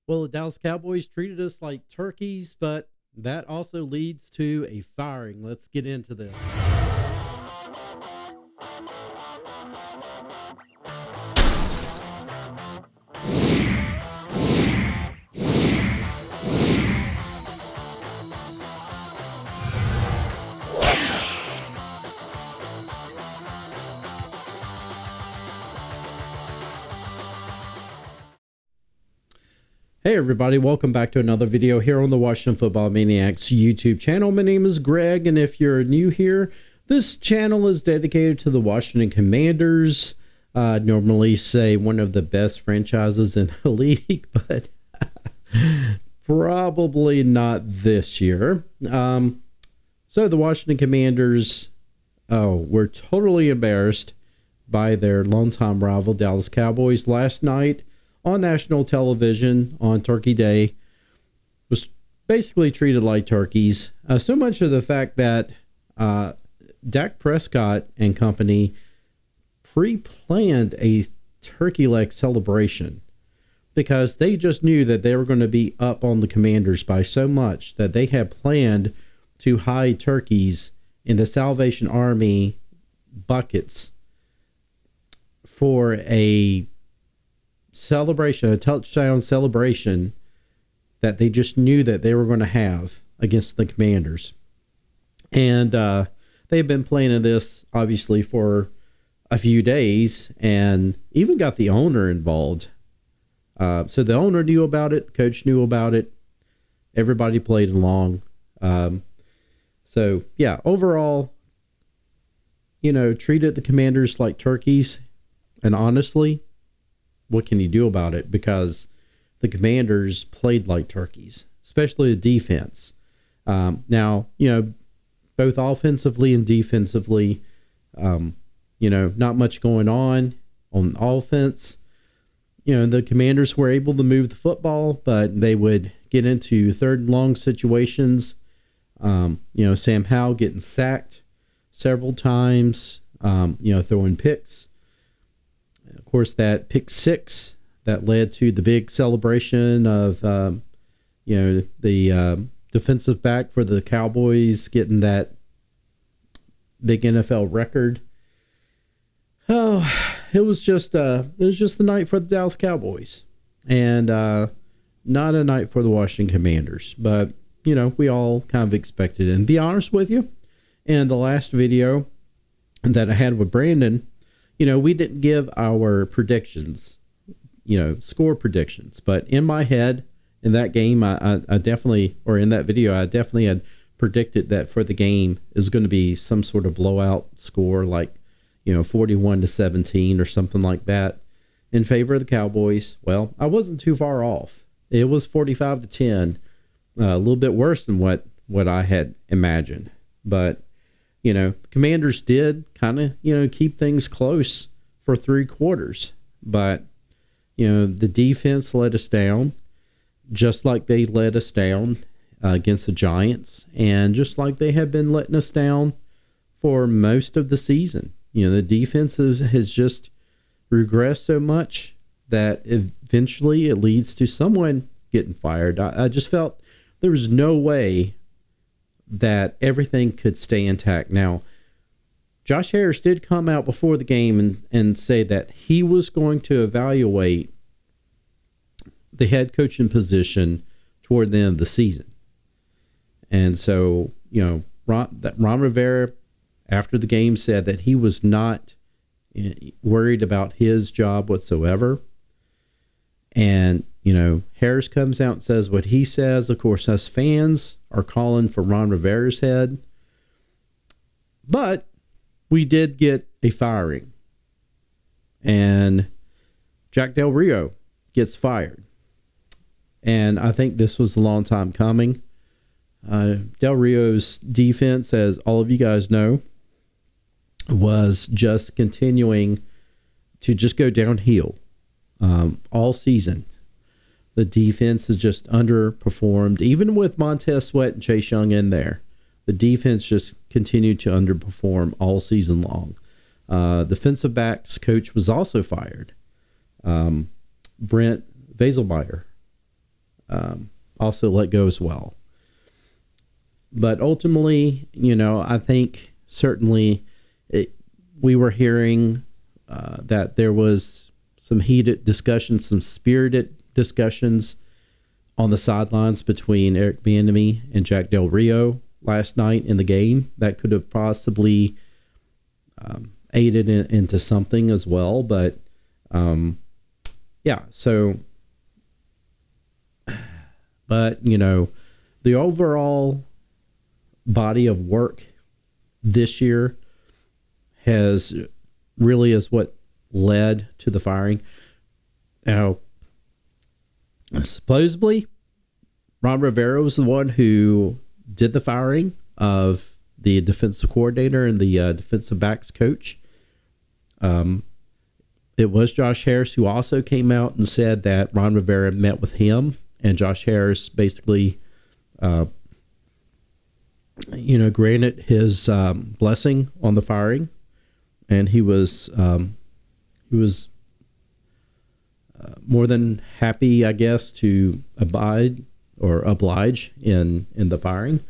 Well, the Dallas Cowboys treated us like turkeys, but that also leads to a firing. Let's get into this. Hey everybody, welcome back to another video here on the Washington Football Maniacs YouTube channel. My name is Greg, and if you're new here, this channel is dedicated to the Washington Commanders. I'd normally say one of the best franchises in the league, but probably not this year. So the Washington Commanders, were totally embarrassed by their longtime rival Dallas Cowboys last night on national television on Turkey Day. Was basically treated like turkeys. So much of the fact that Dak Prescott and company pre-planned a turkey leg celebration because they just knew that they were going to be up on the Commanders by so much that they had planned to hide turkeys in the Salvation Army buckets for a celebration, a touchdown celebration that they just knew that they were going to have against the Commanders. And they've been planning this obviously for a few days and even got the owner involved. So the owner knew about it, the coach knew about it, everybody played along. So yeah, overall, treated the Commanders like turkeys. And honestly, what can you do about it? Because the Commanders played like turkeys, especially the defense. Now, both offensively and defensively, not much going on offense. The Commanders were able to move the football, but they would get into third and long situations. Sam Howell getting sacked several times, throwing picks. Of course, that pick six that led to the big celebration of, the defensive back for the Cowboys getting that big NFL record. Oh, it was just the night for the Dallas Cowboys, and not a night for the Washington Commanders. But we all kind of expected it. And to be honest with you, in the last video that I had with Brandon, we didn't give our predictions, score predictions. But in my head, in that game, I definitely, or in that video, I definitely had predicted that for the game is going to be some sort of blowout score, like 41-17 or something like that, in favor of the Cowboys. Well, I wasn't too far off. It was 45-10, a little bit worse than what I had imagined. But Commanders did kind of, keep things close for 3 quarters. But, the defense let us down, just like they let us down against the Giants, and just like they have been letting us down for most of the season. The defense has just regressed so much that eventually it leads to someone getting fired. I just felt there was no way that everything could stay intact. Now, Josh Harris did come out before the game and say that he was going to evaluate the head coaching position toward the end of the season. And so, Ron Rivera, after the game, said that he was not worried about his job whatsoever. And, Harris comes out and says what he says. Of course, us fans are calling for Ron Rivera's head. But we did get a firing. And Jack Del Rio gets fired. And I think this was a long time coming. Del Rio's defense, as all of you guys know, was just continuing to just go downhill all season. The defense has just underperformed, even with Montez Sweat and Chase Young in there. The defense just continued to underperform all season long. Defensive backs coach was also fired. Brent Vaselmeyer also let go as well. But ultimately, I think certainly we were hearing that there was some heated discussions, some spirited discussions on the sidelines between Eric Bieniemy and Jack Del Rio last night in the game that could have possibly aided into something as well. But but the overall body of work this year is what led to the firing. Now, supposedly, Ron Rivera was the one who did the firing of the defensive coordinator and the defensive backs coach. It was Josh Harris who also came out and said that Ron Rivera met with him, and Josh Harris basically, granted his blessing on the firing, and he was more than happy, I guess, to oblige in the firing.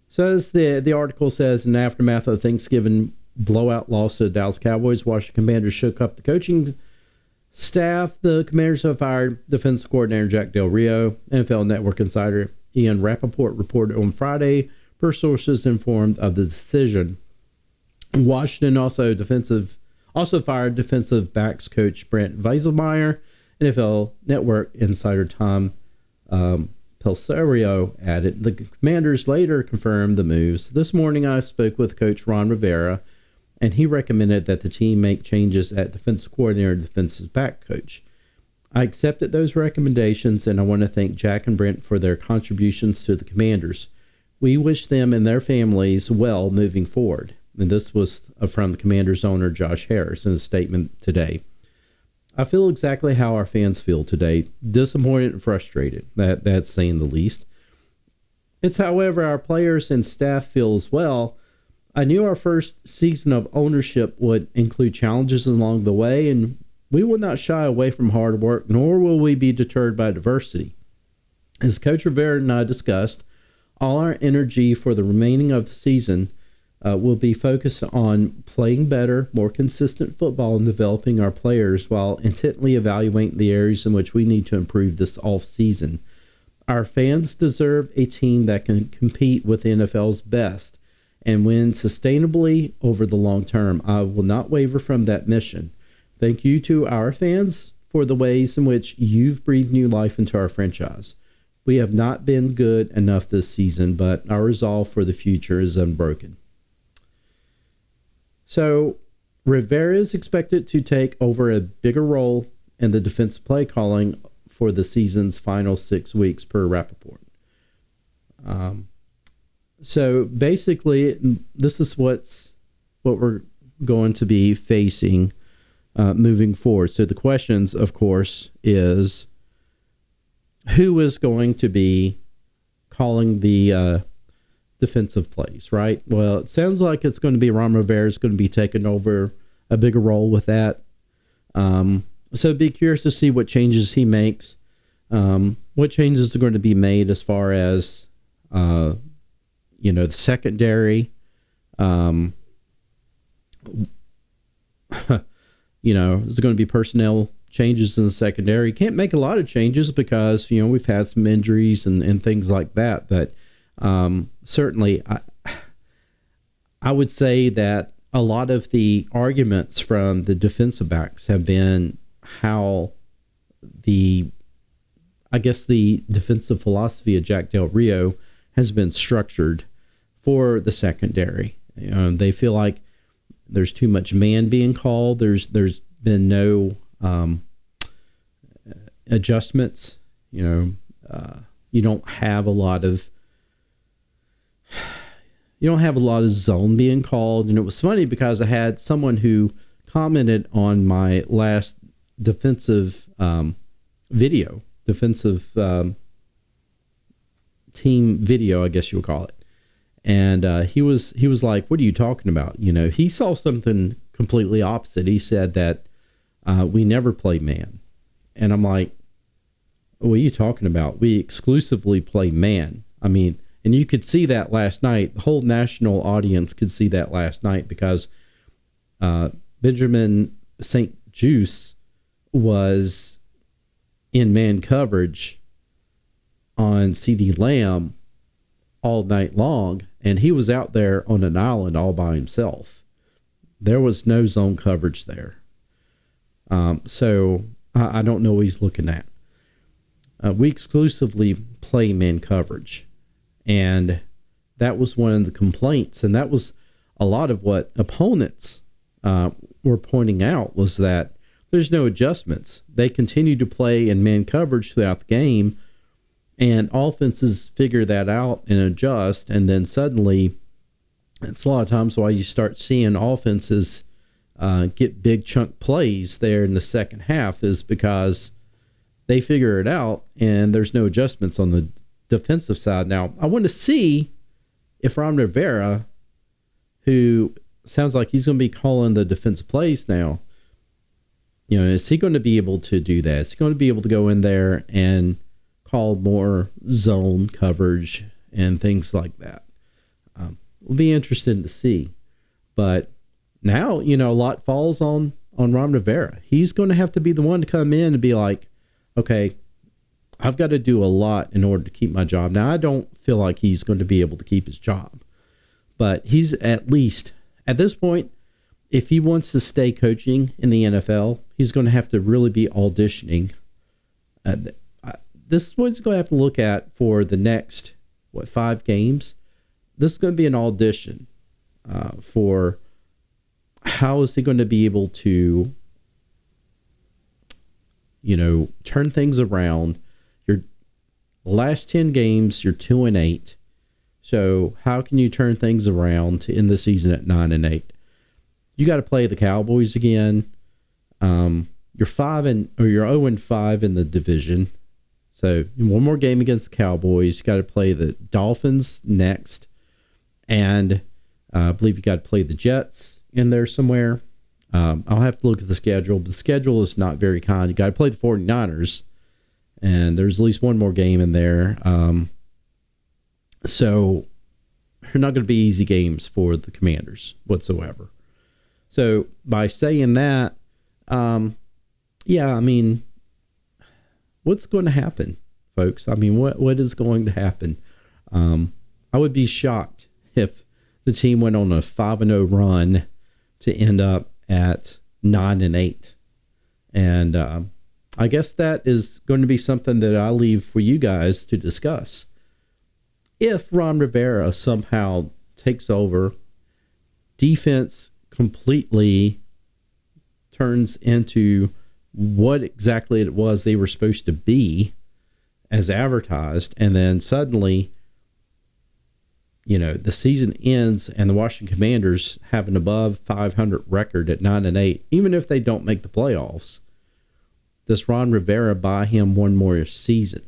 So as the article says, in the aftermath of the Thanksgiving blowout loss to the Dallas Cowboys, Washington Commanders shook up the coaching staff. The Commanders have fired defensive coordinator Jack Del Rio. NFL Network insider Ian Rappaport reported on Friday, per sources informed of the decision. Washington also fired defensive backs coach Brent Weiselmeyer. NFL Network insider Tom Pelsario added, the Commanders later confirmed the moves. This morning I spoke with coach Ron Rivera, and he recommended that the team make changes at defensive coordinator and defensive back coach. I accepted those recommendations, and I want to thank Jack and Brent for their contributions to the Commanders. We wish them and their families well moving forward. And this was from the Commanders owner Josh Harris in a statement today. I feel exactly how our fans feel today, disappointed and frustrated. That's saying the least. It's however our players and staff feel as well. I knew our first season of ownership would include challenges along the way, and we will not shy away from hard work, nor will we be deterred by adversity. As Coach Rivera and I discussed, all our energy for the remaining of the season will be focused on playing better, more consistent football and developing our players while intently evaluating the areas in which we need to improve this off-season. Our fans deserve a team that can compete with the NFL's best and win sustainably over the long term. I will not waver from that mission. Thank you to our fans for the ways in which you've breathed new life into our franchise. We have not been good enough this season, but our resolve for the future is unbroken. So Rivera is expected to take over a bigger role in the defensive play calling for the season's final 6 weeks, per Rappaport. So basically, this is what we're going to be facing moving forward. So the questions, of course, is who is going to be calling the defensive plays, right? Well, it sounds like it's going to be Ron Rivera is going to be taking over a bigger role with that. So be curious to see what changes he makes, what changes are going to be made as far as, the secondary, there's going to be personnel changes in the secondary. Can't make a lot of changes because, we've had some injuries and things like that, but certainly, I would say that a lot of the arguments from the defensive backs have been how the defensive philosophy of Jack Del Rio has been structured for the secondary. They feel like there's too much man being called. There's been no adjustments. You don't have a lot of zone being called. And it was funny because I had someone who commented on my last defensive team video, I guess you would call it. And he was like, what are you talking about? He saw something completely opposite. He said that we never play man. And I'm like, what are you talking about? We exclusively play man. I mean, and you could see that last night. The whole national audience could see that last night because Benjamin St. Juice was in man coverage on CeeDee Lamb all night long, and he was out there on an island all by himself. There was no zone coverage there. So I don't know what he's looking at. We exclusively play man coverage, and that was one of the complaints, and that was a lot of what opponents were pointing out, was that there's no adjustments. They continue to play in man coverage throughout the game, and offenses figure that out and adjust, and then suddenly it's a lot of times why you start seeing offenses get big chunk plays there in the second half, is because they figure it out and there's no adjustments on the defensive side. Now, I want to see if Ron Rivera, who sounds like he's going to be calling the defensive plays now, is he going to be able to do that? Is he going to be able to go in there and call more zone coverage and things like that? We'll be interested to see. But now, a lot falls on Ron Rivera. He's going to have to be the one to come in and be like, okay, I've got to do a lot in order to keep my job. Now, I don't feel like he's going to be able to keep his job, but he's at least, at this point, if he wants to stay coaching in the NFL, he's going to have to really be auditioning. This is what he's going to have to look at for the next, 5 games. This is going to be an audition for how is he going to be able to, turn things around. Your last 10 games, you're 2-8. So how can you turn things around to end the season at 9-8? You got to play the Cowboys again. You're 0-5 in the division. So one more game against the Cowboys. You got to play the Dolphins next, and I believe you got to play the Jets in there somewhere. I'll have to look at the schedule, but the schedule is not very kind. You got to play the 49ers, and there's at least one more game in there. So they're not going to be easy games for the Commanders whatsoever. So by saying that, what's going to happen, folks? I mean, what is going to happen? I would be shocked if the team went on a 5-0 run to end up at 9-8. And I guess that is going to be something that I leave for you guys to discuss. If Ron Rivera somehow takes over, defense completely turns into what exactly it was they were supposed to be as advertised, and then suddenly, the season ends and the Washington Commanders have an above 500 record at 9-8, even if they don't make the playoffs. Does Ron Rivera buy him one more season?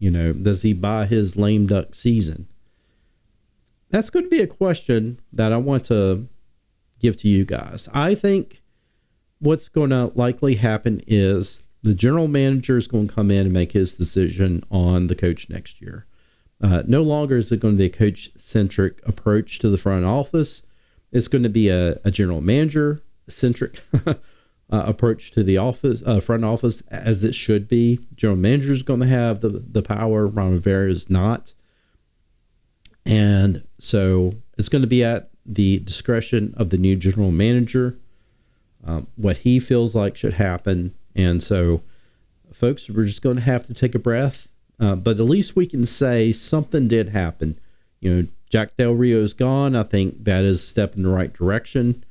Does he buy his lame duck season? That's going to be a question that I want to give to you guys. I think what's going to likely happen is the general manager is going to come in and make his decision on the coach next year. No longer is it going to be a coach-centric approach to the front office. It's going to be a general manager-centric approach to the front office, as it should be. General manager is going to have the power. Ron Rivera is not. And so it's going to be at the discretion of the new general manager, what he feels like should happen. And so, folks, we're just going to have to take a breath. But at least we can say something did happen. Jack Del Rio is gone. I think that is a step in the right direction.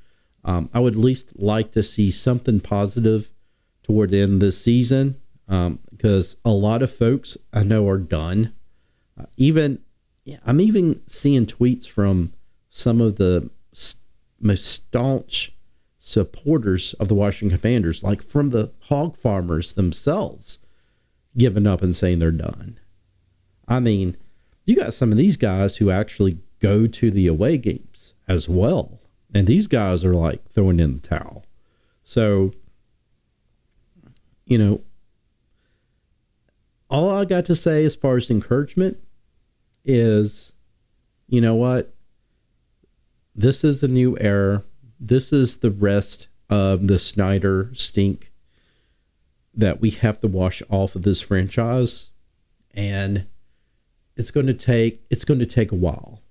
I would at least like to see something positive toward the end of this season, because a lot of folks I know are done. I'm even seeing tweets from some of the most staunch supporters of the Washington Commanders, like from the hog farmers themselves, giving up and saying they're done. I mean, you got some of these guys who actually go to the away games as well, and these guys are like throwing in the towel. So, all I got to say as far as encouragement is, you know what? This is a new era. This is the rest of the Snyder stink that we have to wash off of this franchise. And it's going to take a while.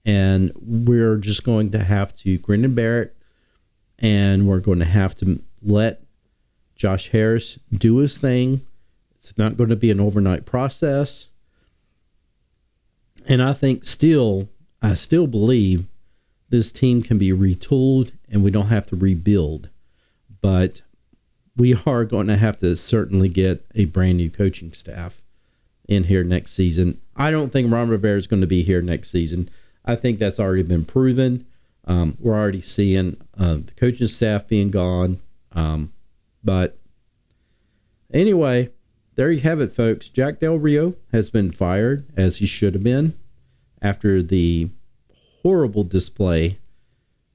And we're just going to have to grin and bear it. And we're going to have to let Josh Harris do his thing. It's not going to be an overnight process. And I still believe this team can be retooled and we don't have to rebuild. But we are going to have to certainly get a brand new coaching staff in here next season. I don't think Ron Rivera is going to be here next season. I think that's already been proven. We're already seeing the coaching staff being gone. But anyway, there you have it, folks. Jack Del Rio has been fired, as he should have been, after the horrible display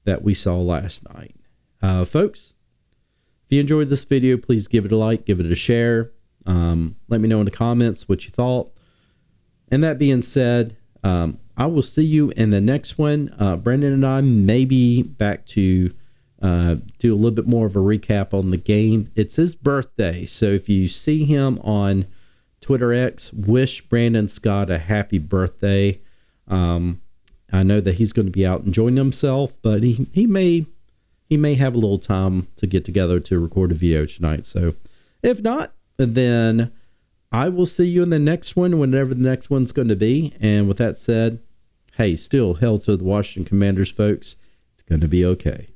that we saw last night. Folks, if you enjoyed this video, please give it a like, give it a share. Let me know in the comments what you thought. And that being said, I will see you in the next one. Brandon and I may be back to do a little bit more of a recap on the game. It's his birthday, so if you see him on Twitter X, wish Brandon Scott a happy birthday. I know that he's going to be out enjoying himself, but he may have a little time to get together to record a video tonight. So if not, then I will see you in the next one, whenever the next one's going to be. And with that said, hey, still hail to the Washington Commanders, folks. It's going to be okay.